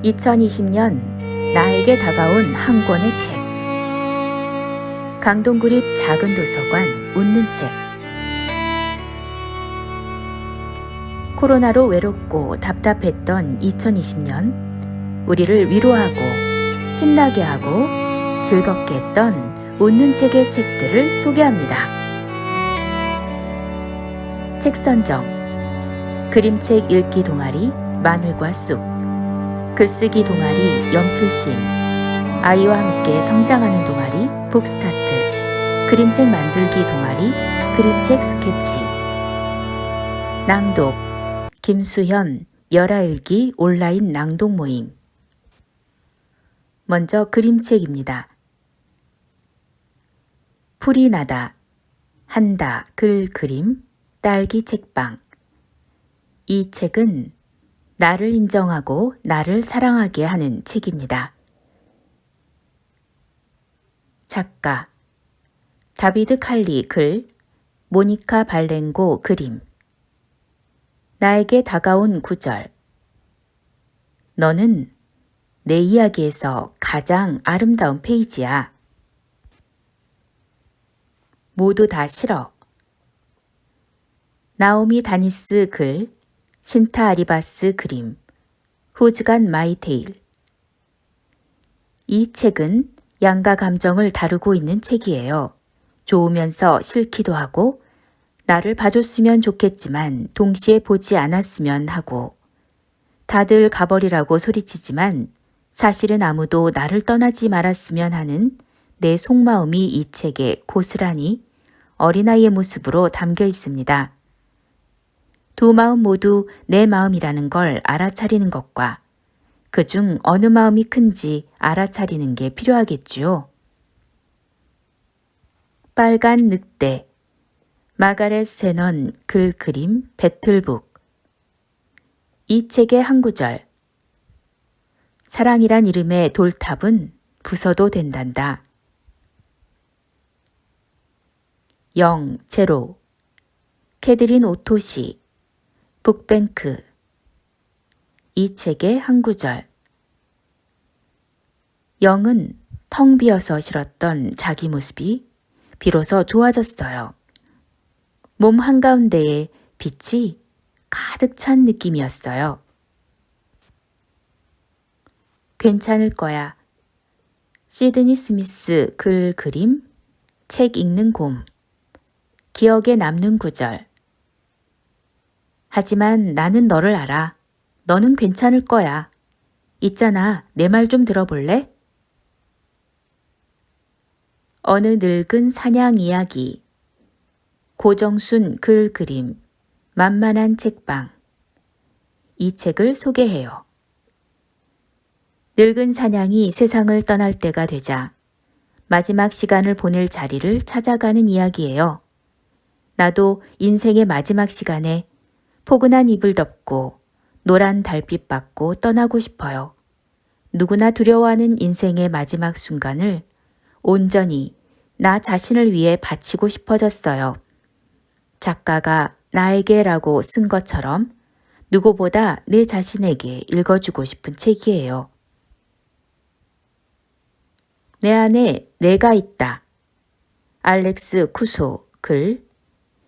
2020년 나에게 다가온 한 권의 책. 강동구립 작은 도서관 웃는 책. 코로나로 외롭고 답답했던 2020년, 우리를 위로하고 힘나게 하고 즐겁게 했던 웃는 책의 책들을 소개합니다. 책 선정: 그림책 읽기 동아리 마늘과 쑥, 글쓰기 동아리 연필심, 아이와 함께 성장하는 동아리 북스타트, 그림책 만들기 동아리 그림책 스케치, 낭독 김수현 열아일기 온라인 낭독 모임. 먼저 그림책입니다. 풀이 나다, 한다, 글, 그림, 딸기 책방. 이 책은 나를 인정하고 나를 사랑하게 하는 책입니다. 작가 다비드 칼리 글, 모니카 발렌고 그림. 나에게 다가온 구절. 너는 내 이야기에서 가장 아름다운 페이지야. 모두 다 싫어. 나오미 다니스 글, 신타 아리바스 그림, 후즈간 마이 테일. 이 책은 양가 감정을 다루고 있는 책이에요. 좋으면서 싫기도 하고, 나를 봐줬으면 좋겠지만 동시에 보지 않았으면 하고, 다들 가버리라고 소리치지만 사실은 아무도 나를 떠나지 말았으면 하는 내 속마음이 이 책에 고스란히 어린아이의 모습으로 담겨 있습니다. 두 마음 모두 내 마음이라는 걸 알아차리는 것과 그중 어느 마음이 큰지 알아차리는 게 필요하겠지요. 빨간 늑대, 마가렛 세넌 글 그림 배틀북. 이 책의 한 구절. 사랑이란 이름의 돌탑은 부숴도 된단다. 0, 제로, 캐드린 오토시, 북뱅크. 이 책의 한 구절. 영은 텅 비어서 싫었던 자기 모습이 비로소 좋아졌어요. 몸 한가운데에 빛이 가득 찬 느낌이었어요. 괜찮을 거야. 시드니 스미스 글 그림, 책 읽는 곰. 기억에 남는 구절. 하지만 나는 너를 알아. 너는 괜찮을 거야. 있잖아, 내 말 좀 들어볼래? 어느 늙은 사냥 이야기. 고정순 글 그림, 만만한 책방. 이 책을 소개해요. 늙은 사냥이 세상을 떠날 때가 되자 마지막 시간을 보낼 자리를 찾아가는 이야기예요. 나도 인생의 마지막 시간에 포근한 이불 덮고 노란 달빛 받고 떠나고 싶어요. 누구나 두려워하는 인생의 마지막 순간을 온전히 나 자신을 위해 바치고 싶어졌어요. 작가가 나에게라고 쓴 것처럼 누구보다 내 자신에게 읽어주고 싶은 책이에요. 내 안에 내가 있다. 알렉스 쿠소 글,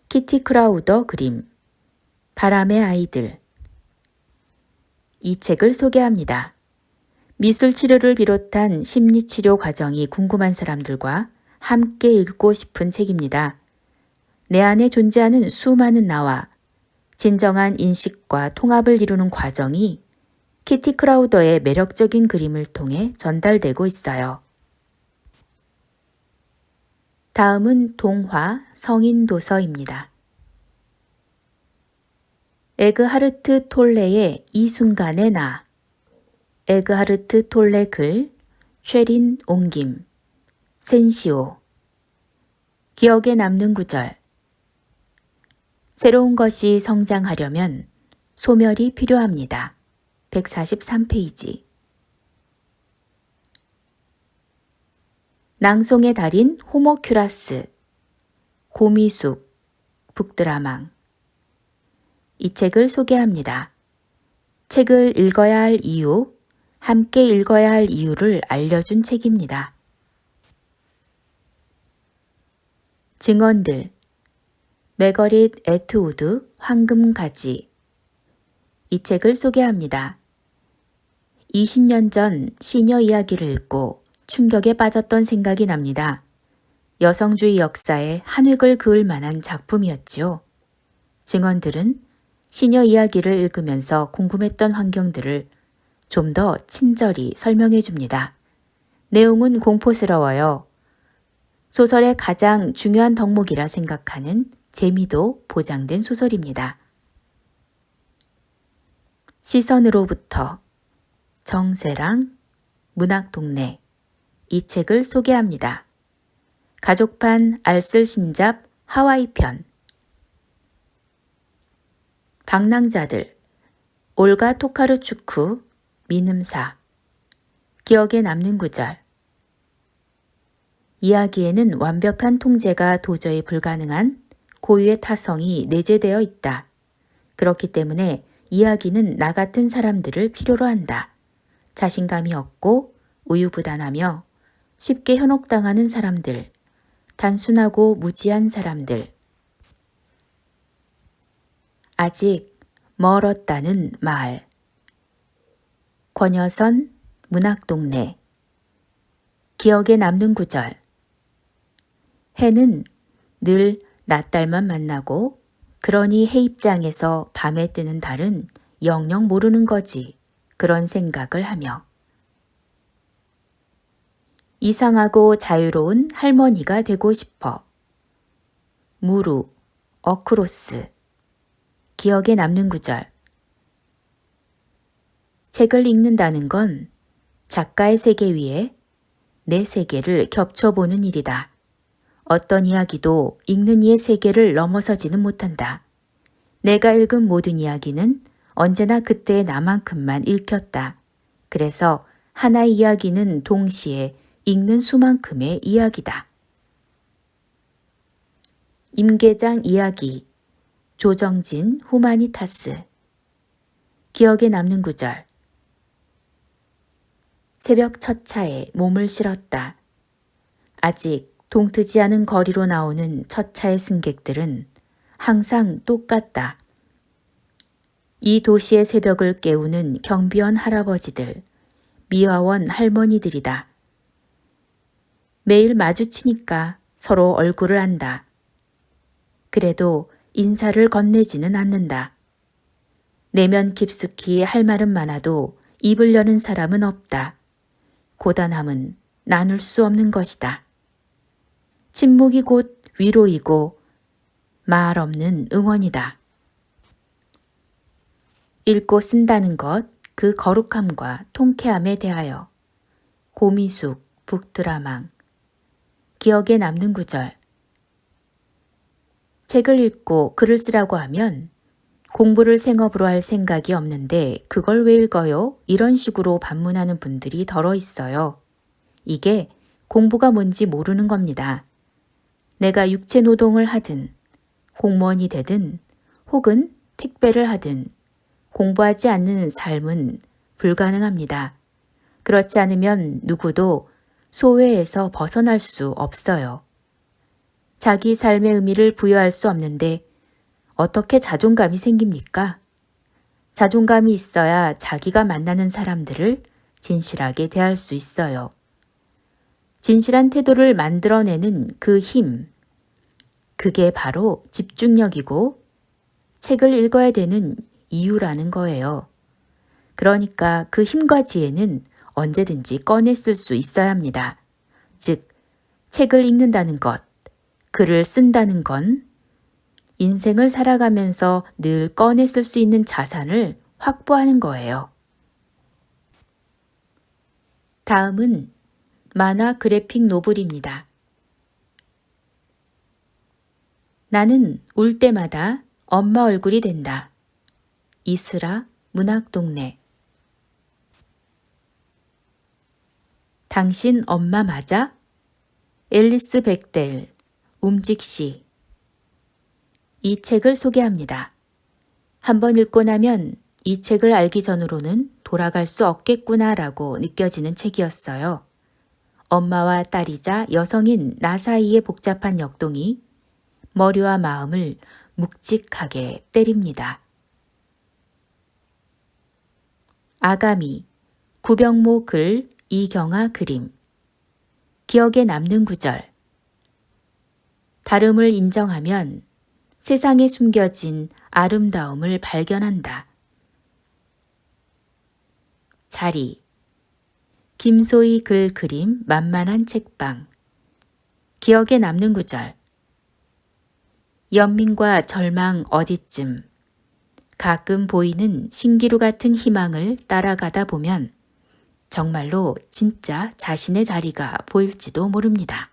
키티 크라우더 그림, 바람의 아이들. 이 책을 소개합니다. 미술치료를 비롯한 심리치료 과정이 궁금한 사람들과 함께 읽고 싶은 책입니다. 내 안에 존재하는 수많은 나와 진정한 인식과 통합을 이루는 과정이 키티 크라우더의 매력적인 그림을 통해 전달되고 있어요. 다음은 동화 성인 도서입니다. 에그하르트 톨레의 이 순간의 나. 에그하르트 톨레 글, 최린 옹김, 센시오. 기억에 남는 구절. 새로운 것이 성장하려면 소멸이 필요합니다. 143페이지. 낭송의 달인 호모큐라스, 고미숙, 북드라망. 이 책을 소개합니다. 책을 읽어야 할 이유, 함께 읽어야 할 이유를 알려준 책입니다. 증언들 메거릿 애트우드 황금가지. 이 책을 소개합니다. 20년 전 시녀 이야기를 읽고 충격에 빠졌던 생각이 납니다. 여성주의 역사에 한 획을 그을 만한 작품이었지요. 증언들은 시녀 이야기를 읽으면서 궁금했던 환경들을 좀 더 친절히 설명해 줍니다. 내용은 공포스러워요. 소설의 가장 중요한 덕목이라 생각하는 재미도 보장된 소설입니다. 시선으로부터 정세랑 문학동네. 이 책을 소개합니다. 가족판 알쓸신잡 하와이 편. 방랑자들 올가 토카르추크 민음사. 기억에 남는 구절. 이야기에는 완벽한 통제가 도저히 불가능한 고유의 타성이 내재되어 있다. 그렇기 때문에 이야기는 나 같은 사람들을 필요로 한다. 자신감이 없고 우유부단하며 쉽게 현혹당하는 사람들, 단순하고 무지한 사람들. 아직 멀었다는 말. 권여선 문학동네. 기억에 남는 구절. 해는 늘 낮달만 만나고 그러니 해 입장에서 밤에 뜨는 달은 영영 모르는 거지. 그런 생각을 하며. 이상하고 자유로운 할머니가 되고 싶어. 무루, 어크로스. 기억에 남는 구절. 책을 읽는다는 건 작가의 세계 위에 내 세계를 겹쳐보는 일이다. 어떤 이야기도 읽는 이의 세계를 넘어서지는 못한다. 내가 읽은 모든 이야기는 언제나 그때의 나만큼만 읽혔다. 그래서 하나의 이야기는 동시에 읽는 수만큼의 이야기다. 임계장 이야기. 조정진 후마니타스. 기억에 남는 구절. 새벽 첫 차에 몸을 실었다. 아직 동트지 않은 거리로 나오는 첫 차의 승객들은 항상 똑같다. 이 도시의 새벽을 깨우는 경비원 할아버지들, 미화원 할머니들이다. 매일 마주치니까 서로 얼굴을 안다. 그래도 인사를 건네지는 않는다. 내면 깊숙이 할 말은 많아도 입을 여는 사람은 없다. 고단함은 나눌 수 없는 것이다. 침묵이 곧 위로이고 말 없는 응원이다. 읽고 쓴다는 것, 그 거룩함과 통쾌함에 대하여. 고미숙, 북드라망. 기억에 남는 구절. 책을 읽고 글을 쓰라고 하면 공부를 생업으로 할 생각이 없는데 그걸 왜 읽어요? 이런 식으로 반문하는 분들이 덜어 있어요. 이게 공부가 뭔지 모르는 겁니다. 내가 육체 노동을 하든 공무원이 되든 혹은 택배를 하든 공부하지 않는 삶은 불가능합니다. 그렇지 않으면 누구도 소외에서 벗어날 수 없어요. 자기 삶의 의미를 부여할 수 없는데 어떻게 자존감이 생깁니까? 자존감이 있어야 자기가 만나는 사람들을 진실하게 대할 수 있어요. 진실한 태도를 만들어내는 그 힘, 그게 바로 집중력이고 책을 읽어야 되는 이유라는 거예요. 그러니까 그 힘과 지혜는 언제든지 꺼내 쓸 수 있어야 합니다. 즉, 책을 읽는다는 것, 글을 쓴다는 건 인생을 살아가면서 늘 꺼내 쓸 수 있는 자산을 확보하는 거예요. 다음은 만화 그래픽 노블입니다. 나는 울 때마다 엄마 얼굴이 된다. 이스라 문학동네. 당신 엄마 맞아? 앨리스 백델, 움직시. 이 책을 소개합니다. 한번 읽고 나면 이 책을 알기 전으로는 돌아갈 수 없겠구나라고 느껴지는 책이었어요. 엄마와 딸이자 여성인 나 사이의 복잡한 역동이 머리와 마음을 묵직하게 때립니다. 아가미, 구병모 글, 이경아 그림. 기억에 남는 구절. 다름을 인정하면 세상에 숨겨진 아름다움을 발견한다. 자리. 김소희 글 그림 만만한 책방. 기억에 남는 구절. 연민과 절망 어디쯤. 가끔 보이는 신기루 같은 희망을 따라가다 보면 정말로 진짜 자신의 자리가 보일지도 모릅니다.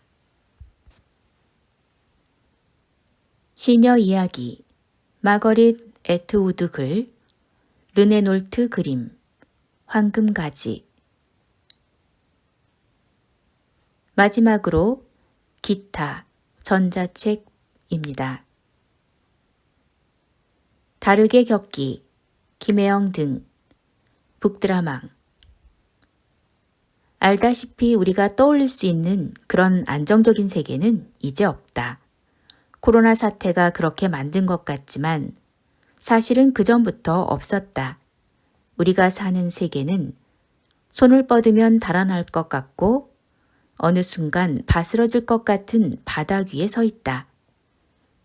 시녀 이야기. 마거릿 애트우드 글, 르네놀트 그림, 황금가지. 마지막으로 기타, 전자책입니다. 다르게 겪기, 김혜영 등, 북드라망. 알다시피 우리가 떠올릴 수 있는 그런 안정적인 세계는 이제 없다. 코로나 사태가 그렇게 만든 것 같지만 사실은 그전부터 없었다. 우리가 사는 세계는 손을 뻗으면 달아날 것 같고 어느 순간 바스러질 것 같은 바닥 위에 서 있다.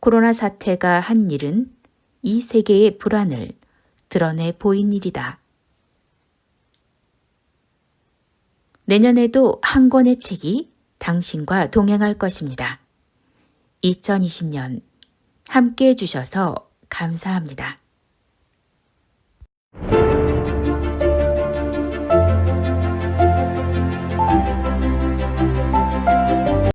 코로나 사태가 한 일은 이 세계의 불안을 드러내 보인 일이다. 내년에도 한 권의 책이 당신과 동행할 것입니다. 2020년 함께 해주셔서 감사합니다.